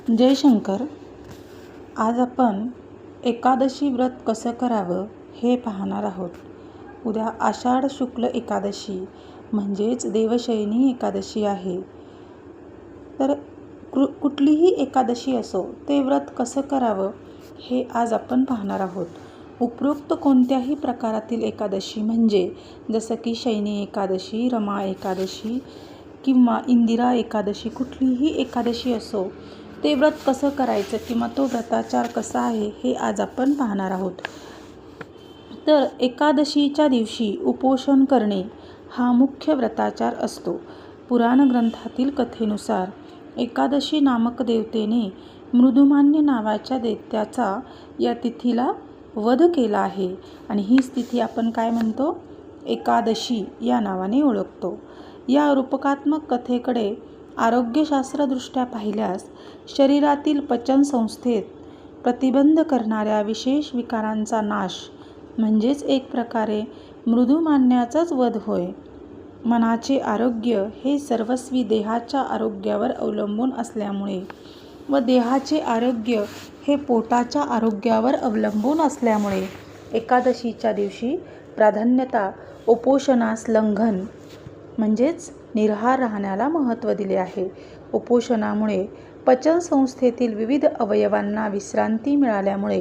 जय शंकर. आज आपण एकादशी व्रत कसं करावं हे पाहणार आहोत. उद्या आषाढ शुक्ल एकादशी म्हणजेच देवशयनी एकादशी आहे. तर कुठलीही एकादशी असो ते व्रत कसं करावं हे आज आपण पाहणार आहोत. उपरोक्त कोणत्याही प्रकारातील एकादशी म्हणजे जसं की शयनी एकादशी, रमा एकादशी किंवा इंदिरा एकादशी, कुठलीही एकादशी असो ते व्रत कसं करायचं किंवा तो व्रताचार कसा आहे हे आज आपण पाहणार आहोत. तर एकादशीच्या दिवशी उपोषण करणे हा मुख्य व्रताचार असतो. पुराण ग्रंथातील कथेनुसार एकादशी नामक देवतेने मृदुमान्य नावाच्या दैत्याचा या तिथीला वध केला आहे आणि हीच तिथी आपण काय म्हणतो, एकादशी या नावाने ओळखतो. या रूपकात्मक कथेकडे आरोग्यशास्त्रदृष्ट्या पाहिल्यास शरीरातील पचन संस्थेत प्रतिबंध करणाऱ्या विशेष विकारांचा नाश म्हणजेच एक प्रकारे मृदुमान्याचाच वध होय. मनाचे आरोग्य हे सर्वस्वी देहाच्या आरोग्यावर अवलंबून असल्यामुळे व देहाचे आरोग्य हे पोटाच्या आरोग्यावर अवलंबून असल्यामुळे एकादशीच्या दिवशी प्राधान्यतः उपोषणास लंघन म्हणजेच निराहार राहण्याला महत्त्व दिले आहे. उपोषणामुळे पचनसंस्थेतील विविध अवयवांना विश्रांती मिळाल्यामुळे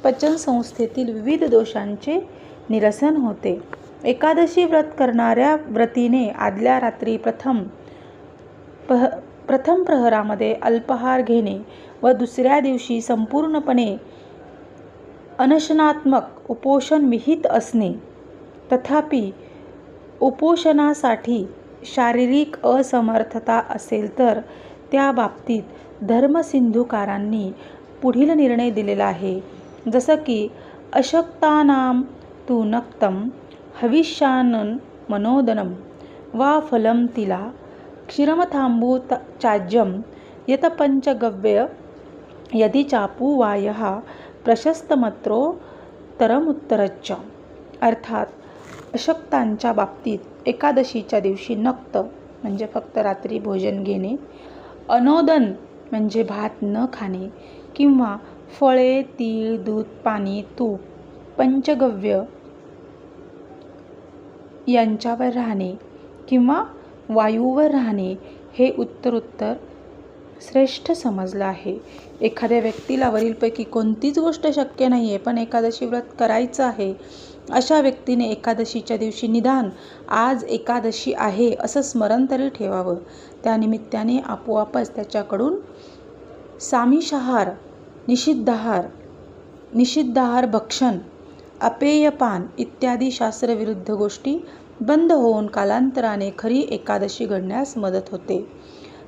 पचनसंस्थेतील विविध दोषांचे निरसन होते. एकादशी व्रत करणाऱ्या व्रतीने आदल्या रात्री प्रथम प्रहरामध्ये अल्पाहार घेणे व दुसऱ्या दिवशी संपूर्णपणे अनशनात्मक उपोषण विहित असणे. तथापि उपोषणासाठी शारीरिक असमर्थता असेल तर त्या बाबतीत धर्मसिंधुकारांनी पुढील निर्णय दिलेला आहे. जसं की अशक्तानां तु नक्तं हविष्यान्न मनोदनं वा फलं तिला क्षीरमथांबू चाज्यं यत पंचगव्य यदि चापू वायः प्रशस्तमत्रो तरमुत्तरच्च. अर्थात अशक्तांच्या बाबतीत एकादशीच्या दिवशी नक्त म्हणजे फक्त रात्री भोजन घेणे, अनोदन म्हणजे भात न खाणे किंवा फळे, तीळ, दूध, पाणी, तूप, पंचगव्य यांच्यावर राहणे किंवा वायूवर राहणे हे उत्तरोत्तर श्रेष्ठ समजलं आहे. एखाद्या व्यक्तीला वरीलपैकी कोणतीच गोष्ट शक्य नाही आहे पण एकादशी व्रत करायचं आहे, अशा व्यक्तीने एकादशीच्या दिवशी निदान आज एकादशी आहे असं स्मरण तरी ठेवावं. त्यानिमित्ताने आपोआपच त्याच्याकडून सामिषाहार, निषिद्धाहार भक्षण, अपेयपान इत्यादी शास्त्रविरुद्ध गोष्टी बंद होऊन कालांतराने खरी एकादशी घडण्यास मदत होते.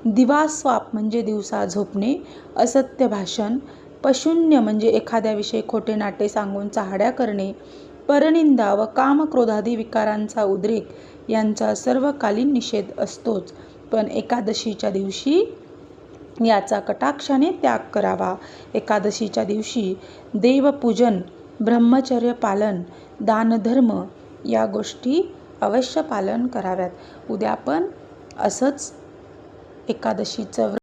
दिवास्वाप म्हणजे दिवसा झोपणे, असत्य भाषण, पशून्य म्हणजे एखाद्याविषयी खोटे नाटे सांगून चहाड्या करणे, परनिंदा व कामक्रोधादी विकारांचा उद्रेक यांचा सर्वकालीन निषेध असतोच. पण एकादशीच्या दिवशी याचा कटाक्षाने त्याग करावा. एकादशीच्या दिवशी देवपूजन, ब्रह्मचर्य पालन, दानधर्म या गोष्टी अवश्य पालन कराव्यात. उद्या आपण असंच एकादशीचं